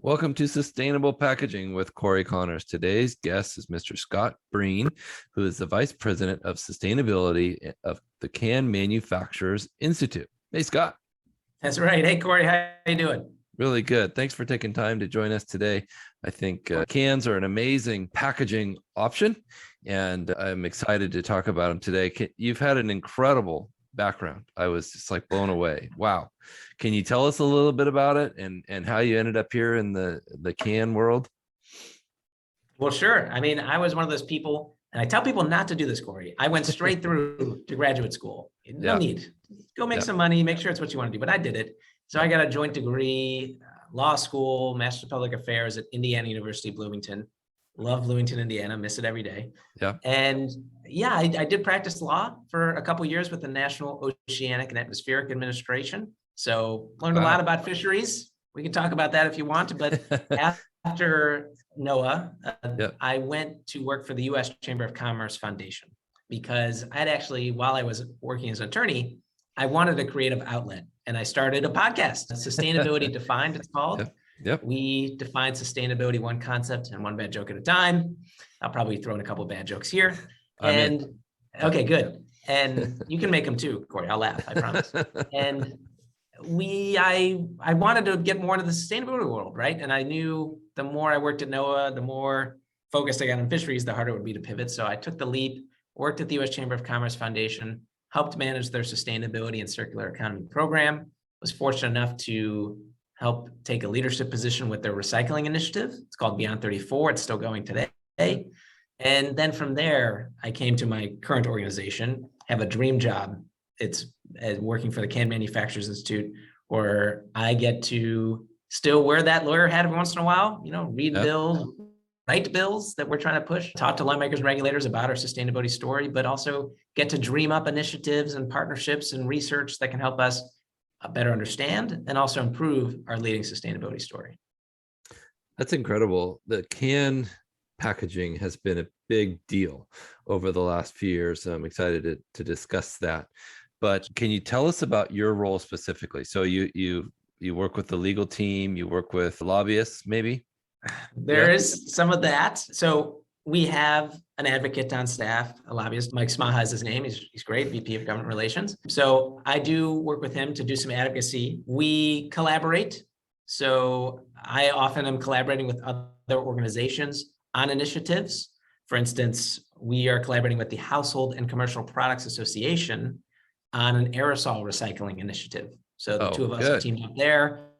Welcome to Sustainable Packaging with Cory Connors. Today's guest is Mr. Scott Breen, who is the Vice President of Sustainability of the Can Manufacturers Institute. Hey, Scott. That's right. Hey, Cory, how you doing? Really good. Thanks for taking time to join us today. I think cans are an amazing packaging option, and I'm excited to talk about them today. You've had an incredible background. I was just like blown away. Wow. Can you tell us a little bit about it and how you ended up here in the can world? Well, sure. I mean, I was one of those people, and I tell people not to do this, Cory. I went straight through to graduate school. No need. Go make some money, make sure it's what you want to do. But I did it. So I got a joint degree, law school, Master of Public Affairs at Indiana University, Bloomington. Love Bloomington, Indiana, miss it every day. Yeah. And yeah, I did practice law for a couple of years with the National Oceanic and Atmospheric Administration. So learned a lot about fisheries. We can talk about that if you want, but after NOAA, I went to work for the U.S. Chamber of Commerce Foundation because I'd actually, while I was working as an attorney, I wanted a creative outlet and I started a podcast, Sustainability Defined, it's called. Yep. We define sustainability one concept and one bad joke at a time. I'll probably throw in a couple of bad jokes here. Okay, good. And you can make them too, Cory. I'll laugh, I promise. And I wanted to get more into the sustainability world, right? And I knew the more I worked at NOAA, the more focused I got on fisheries, the harder it would be to pivot. So I took the leap, worked at the U.S. Chamber of Commerce Foundation, helped manage their sustainability and circular economy program, was fortunate enough to help take a leadership position with their recycling initiative. It's called Beyond 34. It's still going today. And then from there, I came to my current organization, have a dream job. It's working for the Can Manufacturers Institute, where I get to still wear that lawyer hat every once in a while, read bills, write bills that we're trying to push, talk to lawmakers and regulators about our sustainability story, but also get to dream up initiatives and partnerships and research that can help us better understand and also improve our leading sustainability story. That's incredible. The can packaging has been a big deal over the last few years. I'm excited to discuss that. But can you tell us about your role specifically? So you work with the legal team, you work with lobbyists, maybe? There is some of that. So we have an advocate on staff, a lobbyist. Mike Smaha is his name. He's great, VP of Government Relations. So I do work with him to do some advocacy. We collaborate. So I often am collaborating with other organizations on initiatives. For instance, we are collaborating with the Household and Commercial Products Association on an aerosol recycling initiative. So the two of us have teamed up there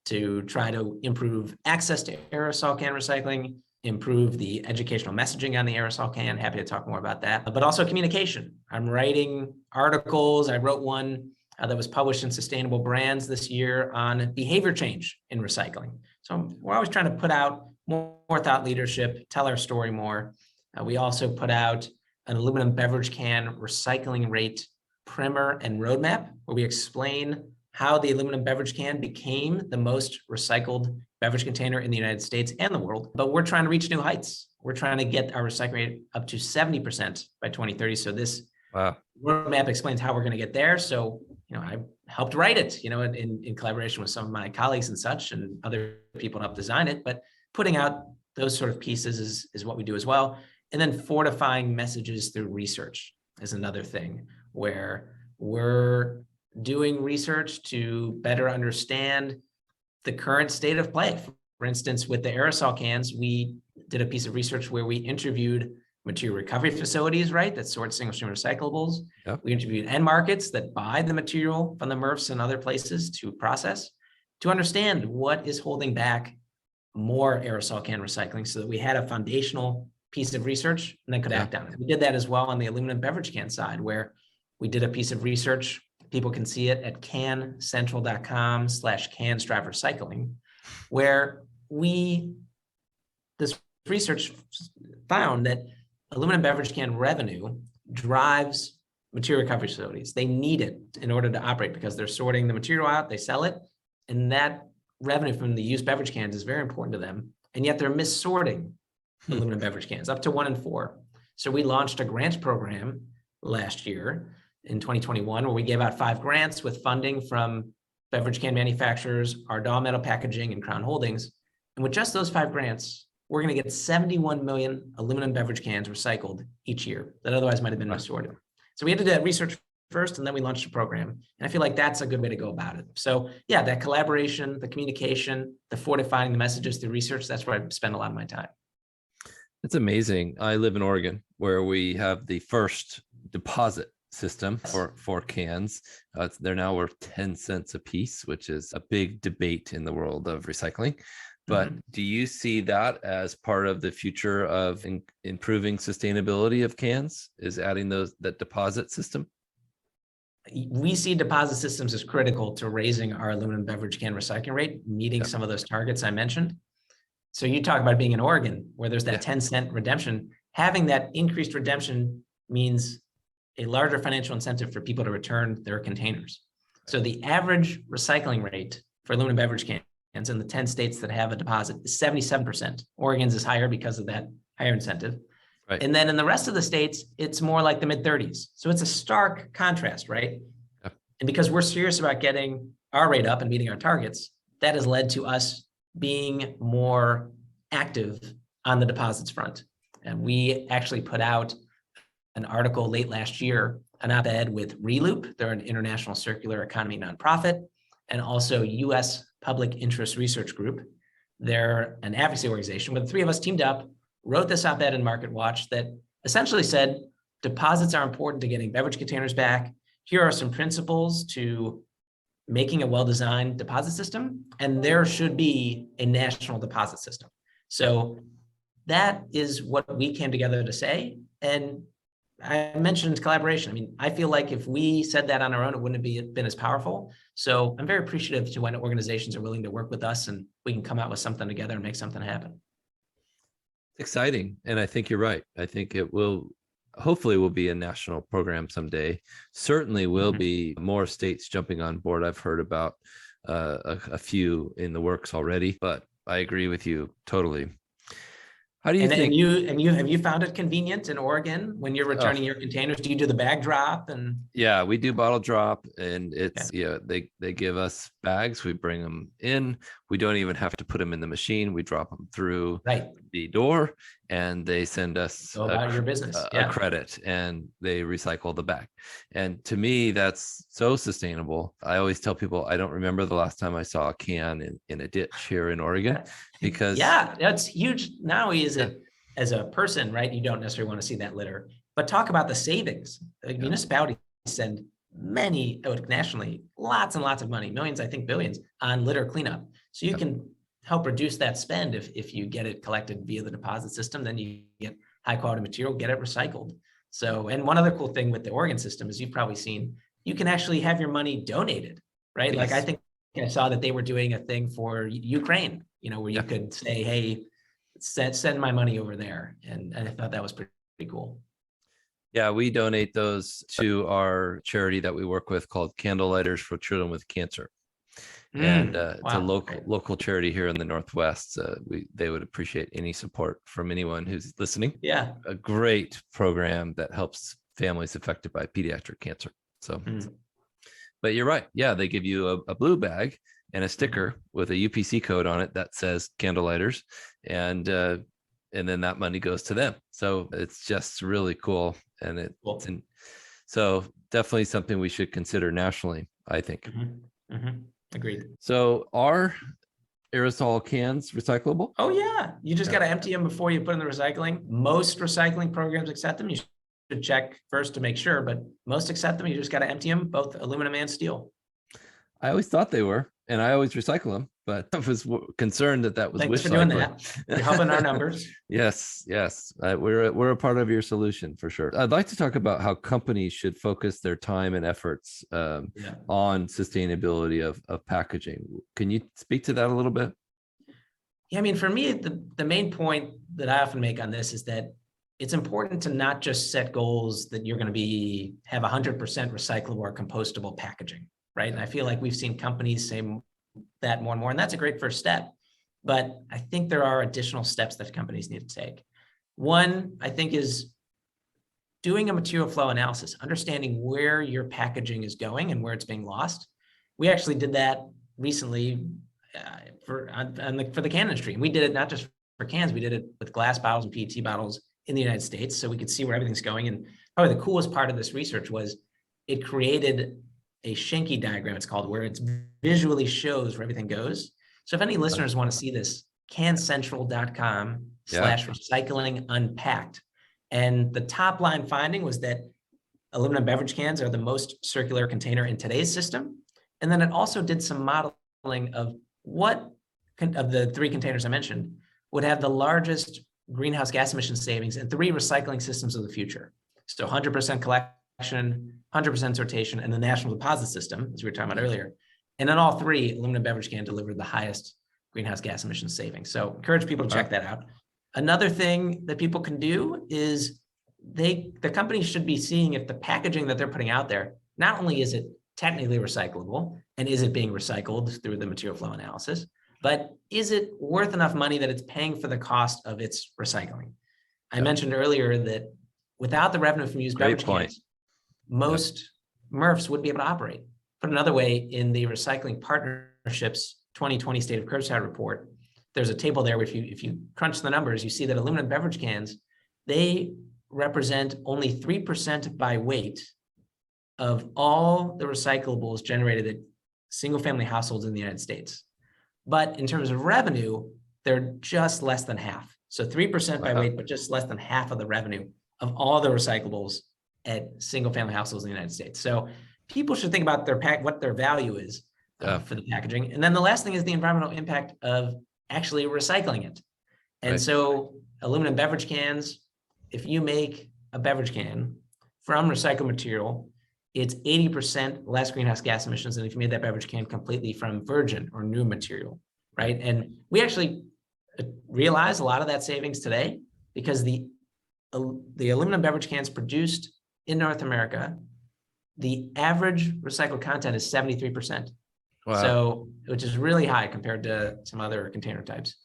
to try to improve access to aerosol can recycling, improve the educational messaging on the aerosol can. Happy to talk more about that, but also communication. I'm writing articles. I wrote one that was published in Sustainable Brands this year on behavior change in recycling. So we're always trying to put out more thought leadership, tell our story more. We also put out an aluminum beverage can recycling rate primer and roadmap, where we explain how the aluminum beverage can became the most recycled beverage container in the United States and the world. But we're trying to reach new heights. We're trying to get our recycling rate up to 70% by 2030. So this roadmap explains how we're going to get there. So, I helped write it, in collaboration with some of my colleagues and such, and other people helped design it. But putting out those sort of pieces is what we do as well. And then fortifying messages through research is another thing, where we're doing research to better understand the current state of play. For instance, with the aerosol cans, we did a piece of research where we interviewed material recovery facilities, right, that sort single stream recyclables. Yep. We interviewed end markets that buy the material from the MRFs and other places to process, to understand what is holding back more aerosol can recycling, so that we had a foundational piece of research and then could act on it. We did that as well on the aluminum beverage can side, where we did a piece of research. People can see it at cancentral.com/canstriverecycling, where this research found that aluminum beverage can revenue drives material recovery facilities. They need it in order to operate because they're sorting the material out, they sell it, and that revenue from the used beverage cans is very important to them. And yet they're missorting aluminum beverage cans, up to 1 in 4. So we launched a grant program last year in 2021, where we gave out 5 grants with funding from beverage can manufacturers, Ardagh Metal Packaging, and Crown Holdings And with just those 5 grants, we're going to get 71 million aluminum beverage cans recycled each year that otherwise might have been restored. So we had to do that research first, and then we launched a program. And I feel like that's a good way to go about it. So yeah, that collaboration, the communication, the fortifying the messages through research, that's where I spend a lot of my time. It's amazing. I live in Oregon, where we have the first deposit system for cans. They're now worth 10 cents a piece, which is a big debate in the world of recycling. But do you see that as part of the future of improving sustainability of cans, is adding that deposit system? We see deposit systems as critical to raising our aluminum beverage can recycling rate, meeting some of those targets I mentioned. So you talk about being in Oregon, where there's that 10-cent redemption. Having that increased redemption means a larger financial incentive for people to return their containers. So the average recycling rate for aluminum beverage cans in the 10 states that have a deposit is 77%. Oregon's is higher because of that higher incentive. Right. And then in the rest of the states, it's more like the mid-30s. So it's a stark contrast, right? Yep. And because we're serious about getting our rate up and meeting our targets, that has led to us being more active on the deposits front. And we actually put out an article late last year, an op-ed with Reloop. They're an international circular economy nonprofit, and also U.S. Public Interest Research Group. They're an advocacy organization where the 3 of us teamed up, wrote this op-ed in Market Watch that essentially said, deposits are important to getting beverage containers back. Here are some principles to making a well-designed deposit system, and there should be a national deposit system. So that is what we came together to say. And I mentioned collaboration. I mean, I feel like if we said that on our own, it wouldn't have been as powerful. So I'm very appreciative to when organizations are willing to work with us and we can come out with something together and make something happen. Exciting. And I think you're right. I think it will, hopefully will be a national program someday. Certainly will be more states jumping on board. I've heard about a few in the works already, but I agree with you totally. How do you think? Have you found it convenient in Oregon when you're returning your containers? Do you do the bag drop? And yeah, we do bottle drop, and it's they give us bags. We bring them in. We don't even have to put them in the machine. We drop them through the door, and they send us about your business a credit, and they recycle the bag. And to me, that's so sustainable. I always tell people I don't remember the last time I saw a can in a ditch here in Oregon, because that's huge. Not only is it as a person, right? You don't necessarily want to see that litter, but talk about the savings. Municipalities send many nationally, lots and lots of money, millions, I think billions, on litter cleanup. So you can help reduce that spend if you get it collected via the deposit system. Then you get high quality material, get it recycled. So, and one other cool thing with the Oregon system is you've probably seen, you can actually have your money donated, right? Yes. Like I think I saw that they were doing a thing for Ukraine, where you could say, hey, send my money over there. And I thought that was pretty cool. Yeah, we donate those to our charity that we work with called Candle Lighters for Children with Cancer. And it's a local charity here in the Northwest. They would appreciate any support from anyone who's listening. Yeah. A great program that helps families affected by pediatric cancer. So, but you're right. Yeah, they give you a blue bag and a sticker with a UPC code on it that says Candle Lighters, and then that money goes to them. So it's just really cool. And so definitely something we should consider nationally, I think. Agreed. So are aerosol cans recyclable? Oh yeah. You just got to empty them before you put in the recycling. Most recycling programs accept them. You should check first to make sure, but most accept them. You just got to empty them, both aluminum and steel. I always thought they were, and I always recycle them, but I was concerned that was Thanks for doing that. You're helping our numbers. Yes. We're a part of your solution for sure. I'd like to talk about how companies should focus their time and efforts on sustainability of packaging. Can you speak to that a little bit? Yeah, I mean, for me, the main point that I often make on this is that it's important to not just set goals that you're going to have 100% recyclable or compostable packaging. Right. And I feel like we've seen companies say that more and more, and that's a great first step. But I think there are additional steps that companies need to take. One, I think, is doing a material flow analysis, understanding where your packaging is going and where it's being lost. We actually did that recently for the can industry. And we did it not just for cans, we did it with glass bottles and PET bottles in the United States, so we could see where everything's going. And probably the coolest part of this research was it created a Schenke diagram, it's called, where it visually shows where everything goes. So if any listeners want to see this, cancentral.com/recycling unpacked. And the top line finding was that aluminum beverage cans are the most circular container in today's system. And then it also did some modeling of what of the three containers I mentioned would have the largest greenhouse gas emission savings in three recycling systems of the future. So 100% collection, 100% sortation, and the national deposit system, as we were talking about earlier. And in all three, aluminum beverage can delivered the highest greenhouse gas emission savings. So encourage people to check that out. Another thing that people can do is the companies should be seeing if the packaging that they're putting out there, not only is it technically recyclable and is it being recycled through the material flow analysis, but is it worth enough money that it's paying for the cost of its recycling? I mentioned earlier that without the revenue from used beverage cans, most MRFs wouldn't be able to operate. Put another way, in the Recycling Partnerships 2020 State of Curbside Report, there's a table there where if you crunch the numbers, you see that aluminum beverage cans, they represent only 3% by weight of all the recyclables generated at single-family households in the United States. But in terms of revenue, they're just less than half. So 3% by weight, but just less than half of the revenue of all the recyclables at single-family households in the United States. So people should think about what their value is for the packaging. And then the last thing is the environmental impact of actually recycling it. And so aluminum beverage cans, if you make a beverage can from recycled material, it's 80% less greenhouse gas emissions than if you made that beverage can completely from virgin or new material, right? And we actually realize a lot of that savings today because the aluminum beverage cans produced in North America, the average recycled content is 73%. Wow. So, which is really high compared to some other container types.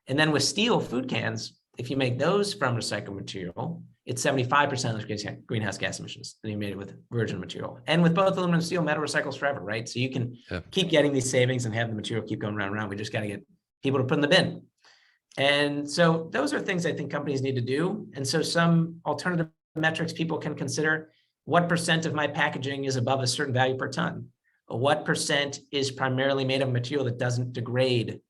And then with steel food cans, if you make those from recycled material, it's 75% less greenhouse gas emissions than you made it with virgin material. And with both aluminum and steel, metal recycles forever, right? So you can keep getting these savings and have the material keep going round and round. We just got to get people to put in the bin. And so those are things I think companies need to do. And so some alternative metrics people can consider: what percent of my packaging is above a certain value per ton? What percent is primarily made of material that doesn't degrade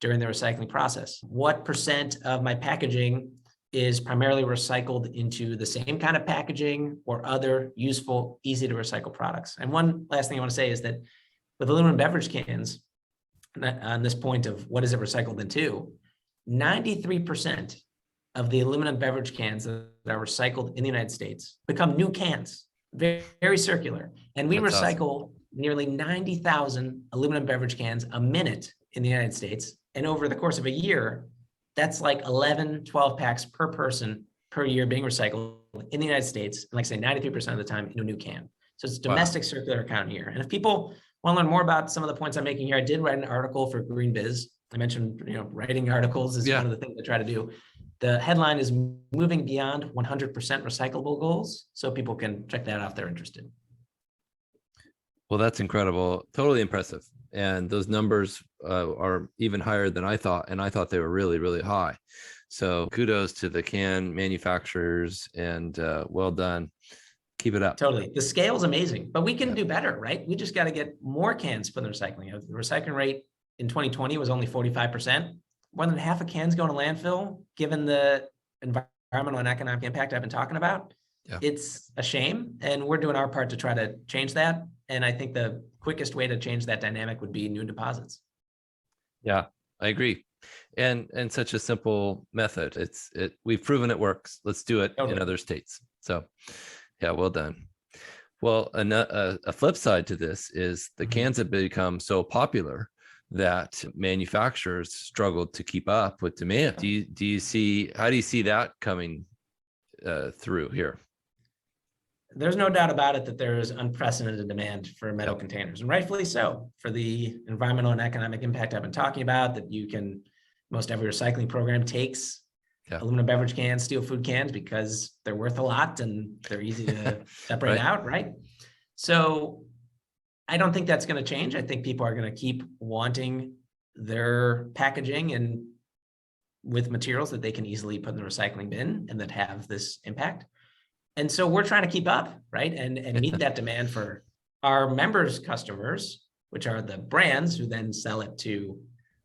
during the recycling process? What percent of my packaging is primarily recycled into the same kind of packaging or other useful, easy to recycle products? And one last thing I want to say is that with aluminum beverage cans, on this point of what is it recycled into, 93% of the aluminum beverage cans that are recycled in the United States become new cans, very, very circular. And we recycle nearly 90,000 aluminum beverage cans a minute in the United States. And over the course of a year, that's like 11, 12 packs per person per year being recycled in the United States. And like I say, 93% of the time in a new can. So it's domestic circular economy here. And if people want to learn more about some of the points I'm making here, I did write an article for Green Biz. I mentioned, writing articles is one of the things I try to do. The headline is Moving Beyond 100% Recyclable Goals. So people can check that out if they're interested. Well, that's incredible. Totally impressive. And those numbers are even higher than I thought. And I thought they were really, really high. So kudos to the can manufacturers and well done. Keep it up. Totally. The scale is amazing, but we can do better, right? We just got to get more cans for the recycling. The recycling rate in 2020 was only 45%. More than half of cans go to landfill, given the environmental and economic impact I've been talking about. It's a shame. And we're doing our part to try to change that. And I think the quickest way to change that dynamic would be new deposits. Yeah, I agree. And such a simple method. We've proven it works. Let's do it in other states. So yeah, well done. Well, a flip side to this is the cans have become so popular that manufacturers struggled to keep up with demand. How do you see that coming through here? There's no doubt about it that there is unprecedented demand for metal containers, and rightfully so, for the environmental and economic impact I've been talking about, that most every recycling program takes aluminum beverage cans, steel food cans, because they're worth a lot and they're easy to separate out, right? So I don't think that's going to change. I think people are going to keep wanting their packaging and with materials that they can easily put in the recycling bin and that have this impact. And so we're trying to keep up, right? And meet that demand for our members' customers, which are the brands who then sell it to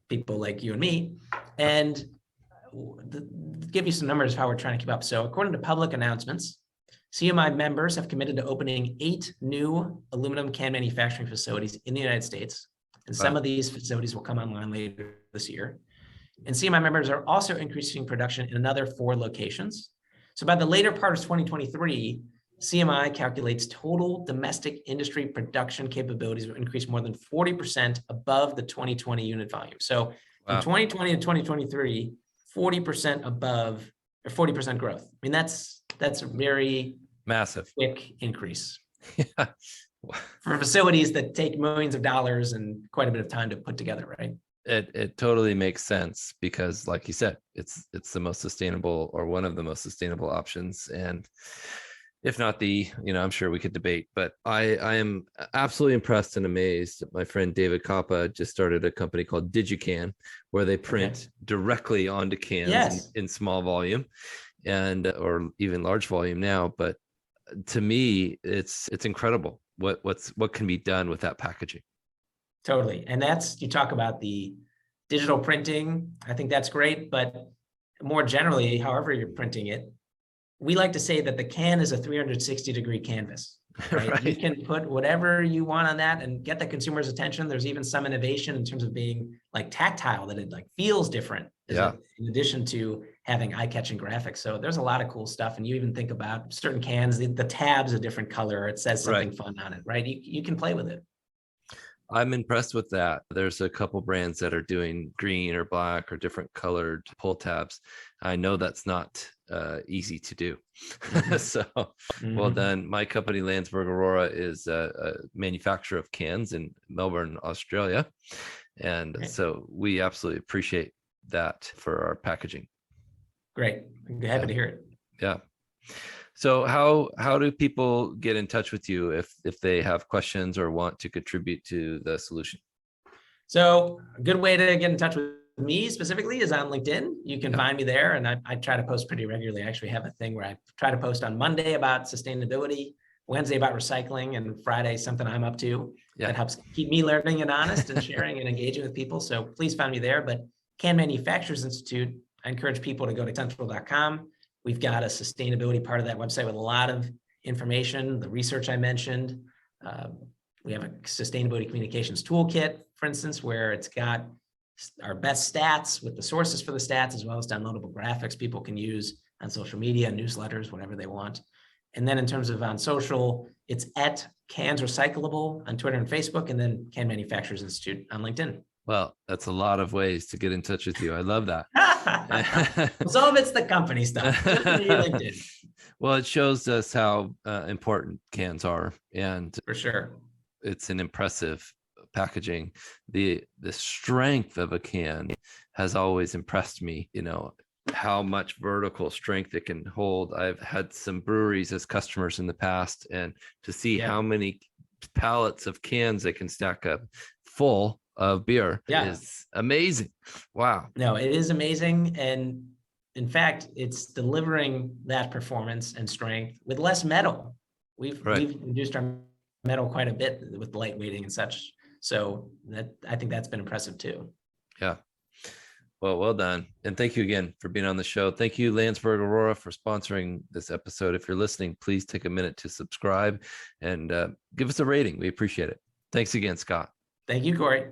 people like you and me. And give you some numbers of how we're trying to keep up. So according to public announcements, CMI members have committed to opening 8 new aluminum can manufacturing facilities in the United States. And some of these facilities will come online later this year. And CMI members are also increasing production in another 4 locations. So by the later part of 2023, CMI calculates total domestic industry production capabilities will increase more than 40% above the 2020 unit volume. So from 2020 to 2023, 40% above, or 40% growth. I mean, that's a very massive, quick increase. Yeah. For facilities that take millions of dollars and quite a bit of time to put together, right? It totally makes sense because, like you said, it's the most sustainable, or one of the most sustainable options. And if not the, I'm sure we could debate, but I am absolutely impressed and amazed. My friend David Coppa just started a company called DigiCan, where they print directly onto cans in small volume and or even large volume now. But to me, it's incredible what can be done with that packaging. Totally. And you talk about the digital printing. I think that's great, but more generally, however you're printing it, we like to say that the can is a 360-degree canvas, right? You can put whatever you want on that and get the consumer's attention. There's even some innovation in terms of being like tactile, that it like feels different, in addition to having eye-catching graphics. So there's a lot of cool stuff. And you even think about certain cans, the tab's a different color. It says something fun on it, right? You can play with it. I'm impressed with that. There's a couple brands that are doing green or black or different colored pull tabs. I know that's not easy to do. So well done. My company, Landsberg Aurora, is a manufacturer of cans in Melbourne, Australia. And so we absolutely appreciate that for our packaging. Great. I'm happy to hear it. Yeah. So how do people get in touch with you if they have questions or want to contribute to the solution? So a good way to get in touch with me specifically is on LinkedIn. You can find me there, and I try to post pretty regularly. I actually have a thing where I try to post on Monday about sustainability, Wednesday about recycling, and Friday something I'm up to that helps keep me learning and honest and sharing and engaging with people. So please find me there. But Can Manufacturers Institute, I encourage people to go to central.com. We've got a sustainability part of that website with a lot of information, the research I mentioned. We have a sustainability communications toolkit, for instance, where it's got our best stats with the sources for the stats, as well as downloadable graphics people can use on social media, newsletters, whatever they want. And then in terms of on social, it's at Cans Recyclable on Twitter and Facebook, and then Can Manufacturers Institute on LinkedIn. Well, that's a lot of ways to get in touch with you. I love that. Some of it's the company stuff. Just LinkedIn. Well, it shows us how important cans are, and for sure, it's an impressive packaging. The strength of a can has always impressed me. How much vertical strength it can hold. I've had some breweries as customers in the past, and to see how many pallets of cans they can stack up full of beer is amazing. Wow. No, it is amazing. And in fact, it's delivering that performance and strength with less metal. We've reduced our metal quite a bit with light weighting and such. So I think that's been impressive too. Yeah. Well done. And thank you again for being on the show. Thank you, Landsberg Aurora, for sponsoring this episode. If you're listening, please take a minute to subscribe and give us a rating. We appreciate it. Thanks again, Scott. Thank you, Cory.